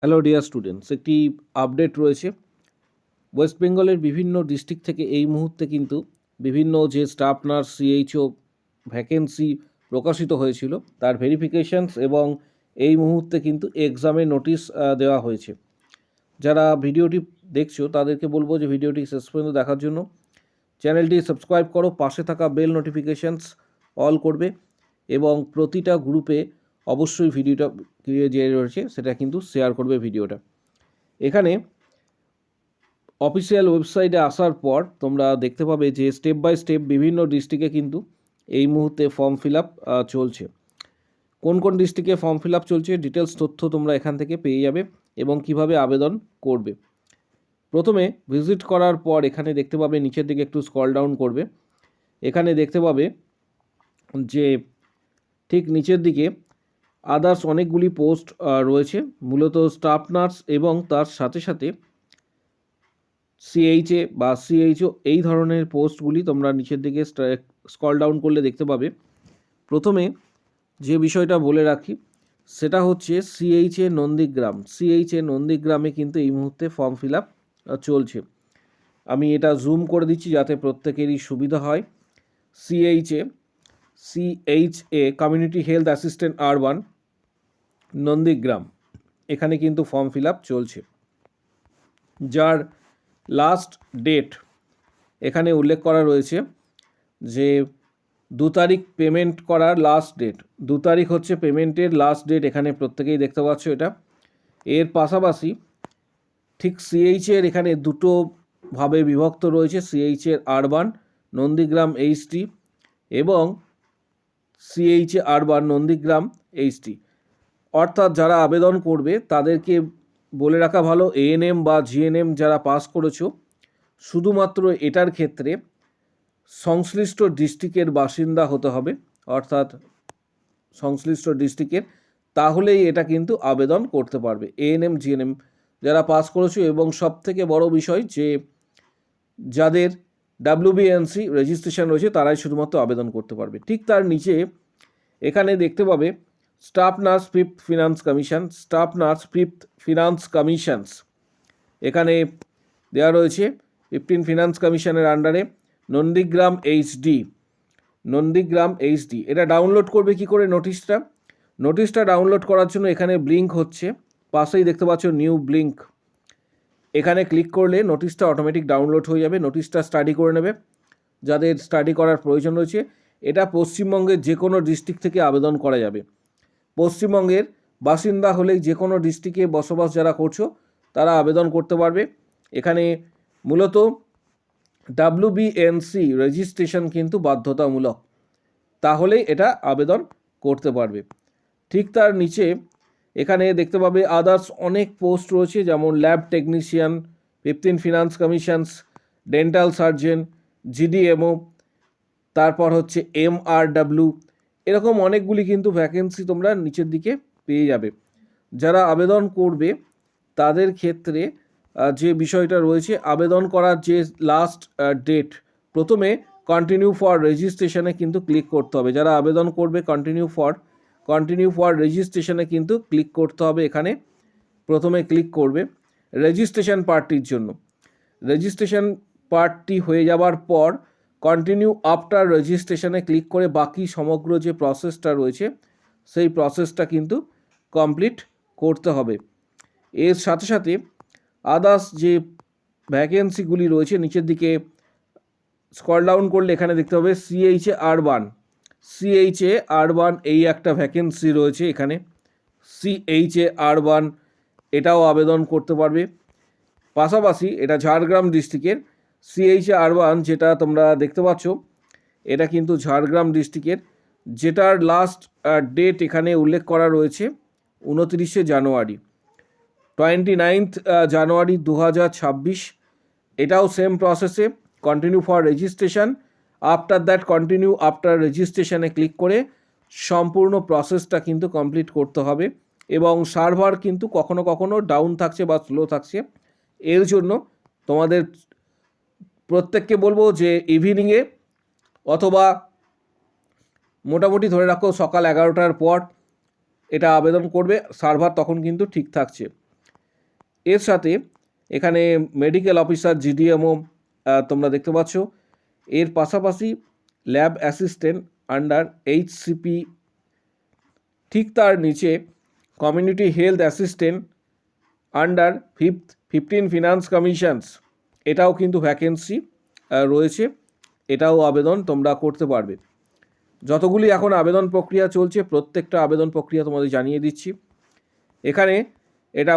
Hello dear students, একটি update রয়েছে। West বেঙ্গলের বিভিন্ন ডিস্ট্রিক্ট থেকে এই মুহূর্তে কিন্তু বিভিন্ন যে স্টাফ নার্স সিএইচও ভ্যাকেন্সি প্রকাশিত হয়েছিল তার ভেরিফিকেশনস এবং এই মুহূর্তে কিন্তু এক্সামের নোটিশ দেওয়া হয়েছে। যারা ভিডিওটি দেখছো তাদেরকে বলবো যে ভিডিওটি শেষ পর্যন্ত দেখার জন্য। চ্যানেলটি সাবস্ক্রাইব করো, পাশে থাকা বেল নোটিফিকেশনস অল করবে এবং প্রতিটা গ্রুপে অবশ্যই ভিডিওটা যে রয়েছে সেটা কিন্তু শেয়ার করবে ভিডিওটা। এখানে অফিসিয়াল ওয়েবসাইটে আসার পর তোমরা দেখতে পাবে যে স্টেপ বাই স্টেপ বিভিন্ন ডিস্ট্রিক্টে কিন্তু এই মুহূর্তে ফর্ম ফিল আপ চলছে। কোন কোন ডিস্ট্রিক্টে ফর্ম ফিল আপ চলছে ডিটেলস তথ্য তোমরা এখান থেকে পেয়ে যাবে এবং কিভাবে আবেদন করবে। প্রথমে ভিজিট করার পর এখানে দেখতে পাবে নিচের দিকে একটু স্ক্রল ডাউন করবে, এখানে দেখতে পাবে যে ঠিক নিচের দিকে আদার্স অনেকগুলি পোস্ট রয়েছে, মূলত স্টাফ নার্স এবং তার সাথে সাথে সিএইচএ বা সিএইচও এই ধরনের পোস্টগুলি তোমরা নিচের দিকে স্ক্রল ডাউন করলে দেখতে পাবে। প্রথমে যে বিষয়টা বলে রাখি সেটা হচ্ছে সিএইচএ নন্দীগ্রাম। সিএইচএ নন্দীগ্রামে কিন্তু এই মুহূর্তে ফর্ম ফিল আপ চলছে। আমি এটা জুম করে দিচ্ছি যাতে প্রত্যেকেরই সুবিধা হয়। CHA community health assistant urban Nandigram, এখানে কিন্তু ফর্ম ফিল আপ চলছে, যার লাস্ট ডেট এখানে উল্লেখ করা রয়েছে যে 2 তারিখ পেমেন্ট করার লাস্ট ডেট। 2 তারিখ হচ্ছে পেমেন্টের লাস্ট ডেট, এখানে প্রত্যেকেই দেখতে পাচ্ছ এটা। এর পাশাপাশি ঠিক সিএইচের এখানে দুটো ভাবে বিভক্ত রয়েছে, সিএইচের আরবান নন্দীগ্রাম এইচটি এবং সিএইচএ আরবান নন্দীগ্রাম এইচটি। অর্থাৎ যারা আবেদন করবে তাদেরকে বলে রাখা ভালো, এএনএম বা জিএনএম যারা পাস করেছো শুধুমাত্র এটার ক্ষেত্রে সংশ্লিষ্ট ডিস্ট্রিক্টের বাসিন্দা হতে হবে, অর্থাৎ সংশ্লিষ্ট ডিস্ট্রিক্টের, তাহলেই এটা কিন্তু আবেদন করতে পারবে। এএনএম জিএনএম যারা পাস করেছো এবং সবথেকে বড় বিষয় যে যাদের ডাব্লিউবিএনসি রেজিস্ট্রেশন রয়েছে তারাই শুধুমাত্র আবেদন করতে পারবে। ঠিক তার নিচে এখানে দেখতে পাবে staff nurse fifth finance commission, staff nurse fifth finance commissions এখানে দেওয়া রয়েছে। 15 ফিনান্স কমিশনের আন্ডারে নন্দীগ্রাম এইচডি, নন্দীগ্রাম এইচডি। এটা ডাউনলোড করবে কি করে নোটিশটা ডাউনলোড করার জন্য এখানে ব্লিঙ্ক হচ্ছে, পাশেই দেখতে পাচ্ছ নিউ ব্লিঙ্ক, এখানে ক্লিক করলে নোটিশটা অটোমেটিক ডাউনলোড হয়ে যাবে। নোটিশটা স্টাডি করে নেবে যাদের স্টাডি করার প্রয়োজন রয়েছে। এটা পশ্চিমবঙ্গের যে কোনো ডিস্ট্রিক্ট থেকে আবেদন করা যাবে। পশ্চিমবঙ্গের বাসিন্দা হলেই যে কোনো ডিস্ট্রিক্টে বসবাস যারা করছো তারা আবেদন করতে পারবে। এখানে মূলত ডাব্লিউবিএনসি রেজিস্ট্রেশন কিন্তু বাধ্যতামূলক, তাহলেই এটা আবেদন করতে পারবে। ঠিক তার নিচে এখানে দেখতে পাবে আদার্স অনেক পোস্ট রয়েছে, যেমন lab technician, 15 finance commissions, dental surgeon, GDMO, তারপর হচ্ছে এমআরডব্লিউ, এরকম অনেকগুলি কিন্তু ভ্যাকেন্সি তোমরা নিচের দিকে পেয়ে যাবে। যারা আবেদন করবে তাদের ক্ষেত্রে যে বিষয়টা রয়েছে, আবেদন করার যে লাস্ট ডেট, প্রথমে কন্টিনিউ ফর রেজিস্ট্রেশনে কিন্তু ক্লিক করতে হবে। যারা আবেদন করবে কন্টিনিউ ফর রেজিস্ট্রেশনে কিন্তু ক্লিক করতে হবে। এখানে প্রথমে ক্লিক করবে রেজিস্ট্রেশন পার্টির জন্য। রেজিস্ট্রেশন পার্টটি হয়ে যাবার পর কন্টিনিউ আফটার রেজিস্ট্রেশনে ক্লিক করে বাকি সমগ্র যে প্রসেসটা রয়েছে সেই প্রসেসটা কিন্তু কমপ্লিট করতে হবে। এর সাথে সাথে আদার্স যে ভ্যাকেন্সিগুলি রয়েছে নিচের দিকে স্ক্রল ডাউন করলে এখানে দেখতে হবে সিএইচএ আরবান এই একটা ভ্যাকেন্সি রয়েছে। এখানে সিএইচএ আরবান এটাও আবেদন করতে পারবে। পাশাপাশি এটা ঝাড়গ্রাম ডিস্ট্রিক্টের সিএইচএ আরবান, যেটা তোমরা দেখতে পাচ্ছ এটা কিন্তু ঝাড়গ্রাম ডিস্ট্রিক্টের, যেটার লাস্ট ডেট এখানে উল্লেখ করা রয়েছে 29শে জানুয়ারি, 29th জানুয়ারি 2026। এটাও সেম প্রসেসে continue for registration, continue after রেজিস্ট্রেশনে ক্লিক করে সম্পূর্ণ প্রসেসটা কিন্তু কমপ্লিট করতে হবে। এবং সার্ভার কিন্তু কখনো কখনো ডাউন থাকছে বা স্লো থাকছে, এর জন্য তোমাদের প্রত্যেককে বলবো যে ইভিনিংয়ে অথবা মোটামুটি ধরে রাখো সকাল 11টার পর এটা আবেদন করবে, সার্ভার তখন কিন্তু ঠিক থাকছে। এর সাথে এখানে মেডিকেল অফিসার জিডিএমও তোমরা দেখতে পাচ্ছ। এর পাশাপাশি ল্যাব অ্যাসিস্ট্যান্ট আন্ডার এইচসিপি, ঠিক তার নিচে community health assistant under 15 finance commissions, এটাও কিন্তু ভ্যাকেন্সি রয়েছে, এটাও আবেদন তোমরা করতে পারবে। যতগুলি এখন আবেদন প্রক্রিয়া চলছে প্রত্যেকটা আবেদন প্রক্রিয়া তোমাদের জানিয়ে দিচ্ছি। এখানে এটা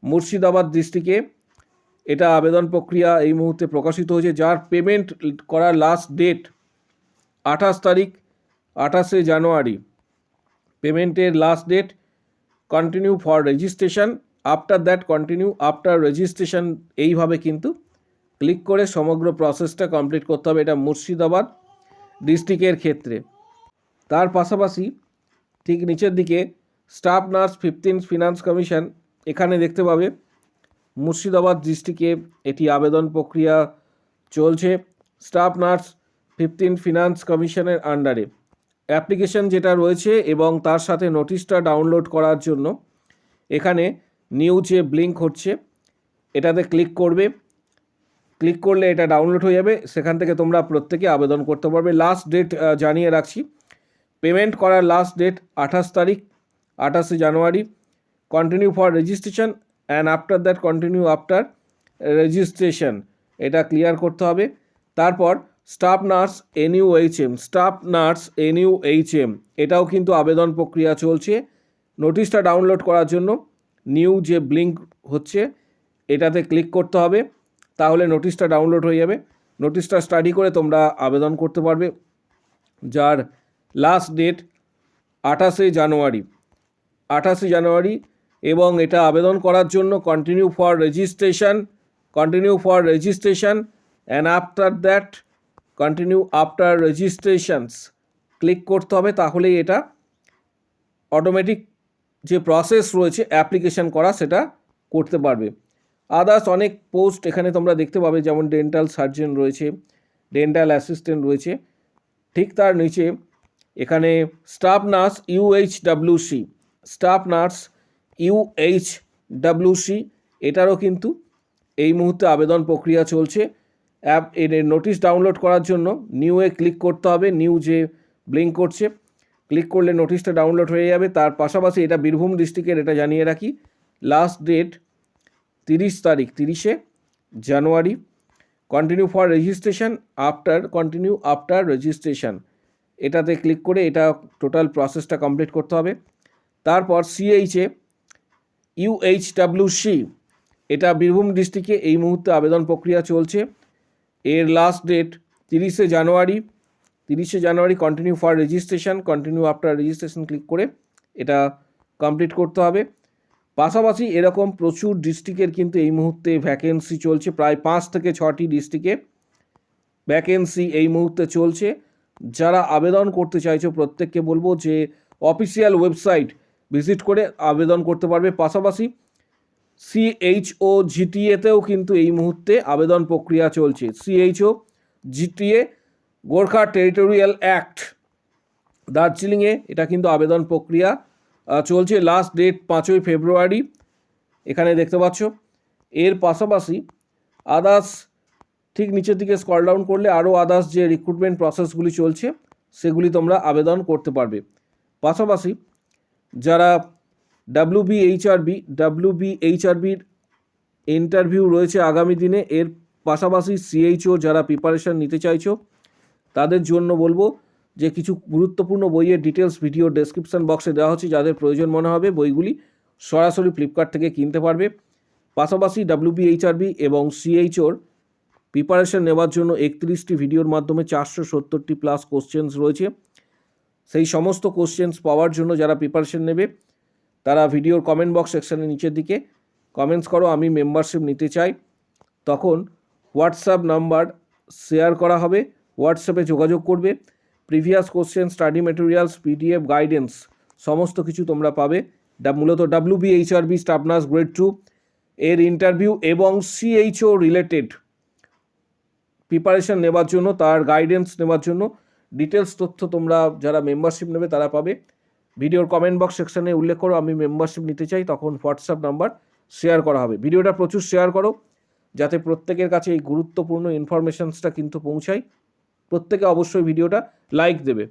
মুর্শিদাবাদ ডিস্ট্রিক্টে এটা আবেদন প্রক্রিয়া এই মুহূর্তে প্রকাশিত হয়েছে, যার পেমেন্ট করার লাস্ট ডেট 28 জানুয়ারি। পেমেন্টের last date, continue for registration, after that continue after registration, এইভাবে কিন্তু ক্লিক করে সমগ্র প্রসেসটা কমপ্লিট করতে হবে। এটা মুর্শিদাবাদ ডিস্ট্রিক্টের ক্ষেত্রে। তার পাশাপাশি ঠিক নিচের দিকে স্টাফ নার্স 15 ফিনান্স কমিশন, এখানে দেখতে পাবে মুর্শিদাবাদ ডিস্ট্রিক্টে এটি আবেদন প্রক্রিয়া চলছে। স্টাফ নার্স 15 ফিনান্স কমিশনের আন্ডারে অ্যাপ্লিকেশন যেটা রয়েছে এবং তার সাথে নোটিশটা ডাউনলোড করার জন্য এখানে নিউ যে ব্লিঙ্ক হচ্ছে এটাতে ক্লিক করবে। ক্লিক করলে এটা ডাউনলোড হয়ে যাবে, সেখান থেকে তোমরা প্রত্যেকে আবেদন করতে পারবে। লাস্ট ডেট জানিয়ে রাখছি, পেমেন্ট করার লাস্ট ডেট 28 জানুয়ারি। Continue for registration and after that continue after registration, এটা ক্লিয়ার করতে হবে। তারপর স্টাফ নার্স NUHM, এটাও কিন্তু আবেদন প্রক্রিয়া চলছে। নোটিশটা ডাউনলোড করার জন্য নিউ যে ব্লিঙ্ক হচ্ছে এটাতে ক্লিক করতে হবে, তাহলে নোটিশটা ডাউনলোড হয়ে যাবে। নোটিশটা স্টাডি করে তোমরা আবেদন করতে পারবে, যার লাস্ট ডেট 28 জানুয়ারি। এবং এটা আবেদন করার জন্য continue for registration and after that continue after registrations click করতে হবে, তাহলেই এটা অটোমেটিক যে প্রসেস রয়েছে অ্যাপ্লিকেশন করা সেটা করতে পারবে। আদার্স অনেক পোস্ট এখানে তোমরা দেখতে পাবে, যেমন ডেন্টাল সার্জন রয়েছে, ডেন্টাল অ্যাসিস্ট্যান্ট রয়েছে। ঠিক তার নিচে এখানে স্টাফ নার্স UHWC, এটারও কিন্তু এই মুহূর্তে আবেদন প্রক্রিয়া চলছে। এর নোটিশ ডাউনলোড করার জন্য নিউয়ে ক্লিক করতে হবে, নিউ যে ব্লিঙ্ক করছে ক্লিক করলে নোটিশটা ডাউনলোড হয়ে যাবে। তার পাশাপাশি এটা বীরভূম ডিস্ট্রিক্টের, এটা জানিয়ে রাখি, লাস্ট ডেট 30 জানুয়ারি। Continue for registration after registration, এটাতে ক্লিক করে এটা টোটাল প্রসেসটা কমপ্লিট করতে হবে। তারপর UHWC, এটা বীরভূম ডিস্ট্রিক্টে এই মুহূর্তে আবেদন প্রক্রিয়া চলছে। এর লাস্ট ডেট 30 জানুয়ারি। Continue for registration, continue after registration click করে এটা কমপ্লিট করতে হবে। পাশাপাশি এরকম প্রচুর ডিস্ট্রিক্টের কিন্তু এই মুহূর্তে ভ্যাকেন্সি চলছে, প্রায় 5 থেকে 6টি ডিস্ট্রিক্টে ভ্যাকেন্সি এই মুহূর্তে চলছে। যারা আবেদন করতে চাইছো প্রত্যেককে বলবো যে অফিসিয়াল ওয়েবসাইট ভিজিট করে আবেদন করতে পারবে। পাশাপাশি CHO-GTA-তেও কিন্তু এই মুহূর্তে আবেদন প্রক্রিয়া চলছে। CHO-GTA গোর্খা টেরিটোরিয়াল অ্যাক্ট, দার্জিলিংয়ে এটা কিন্তু আবেদন প্রক্রিয়া চলছে। লাস্ট ডেট 5 ফেব্রুয়ারি, এখানে দেখতে পাচ্ছ। এর পাশাপাশি আদার্স, ঠিক নিচের দিকে স্ক্রল ডাউন করলে আরও আদার্স যে রিক্রুটমেন্ট প্রসেসগুলি চলছে সেগুলি তোমরা আবেদন করতে পারবে। পাশাপাশি যারা WBHRBর ইন্টারভিউ রয়েছে আগামী দিনে, এর পাশাপাশি CHO যারা প্রিপারেশান নিতে চাইছো তাদের জন্য বলবো যে কিছু গুরুত্বপূর্ণ বইয়ের ডিটেলস ভিডিও ডেসক্রিপশন বক্সে দেওয়া হচ্ছে, যাদের প্রয়োজন মনে হবে বইগুলি সরাসরি ফ্লিপকার্ট থেকে কিনতে পারবে। পাশাপাশি WBHRB এবং CHOর প্রিপারেশন নেওয়ার জন্য 31টি ভিডিওর মাধ্যমে 470টি প্লাস কোশ্চেন্স রয়েছে। সেই সমস্ত কোশ্চেন্স পাওয়ার জন্য যারা প্রিপারেশন নেবে তারা ভিডিওর কমেন্ট বক্স সেকশানের নিচের দিকে কমেন্টস করো, আমি মেম্বারশিপ নিতে চাই। তখন হোয়াটসঅ্যাপ নাম্বার শেয়ার করা হবে, হোয়াটসঅ্যাপে যোগাযোগ করবে। Previous question, study materials, PDF guidance সমস্ত কিছু তোমরা পাবে। মূলত WBHRB স্টাফ নার্স গ্রেড 2 এর ইন্টারভিউ এবং CHO রিলেটেড প্রিপারেশন নেওয়ার জন্য, তার গাইডেন্স নেওয়ার জন্য ডিটেলস তথ্য তোমরা যারা মেম্বারশিপ নেবে তারা পাবে। ভিডিওর কমেন্ট বক্স সেকশনে উল্লেখ করো আমি মেম্বারশিপ নিতে চাই, তখন হোয়াটসঅ্যাপ নাম্বার শেয়ার করা হবে। ভিডিওটা প্রচুর শেয়ার করো যাতে প্রত্যেকের কাছে এই গুরুত্বপূর্ণ ইনফরমেশনসটা কিন্তু পৌঁছায়। প্রত্যেকে অবশ্যই ভিডিওটা লাইক দেবে।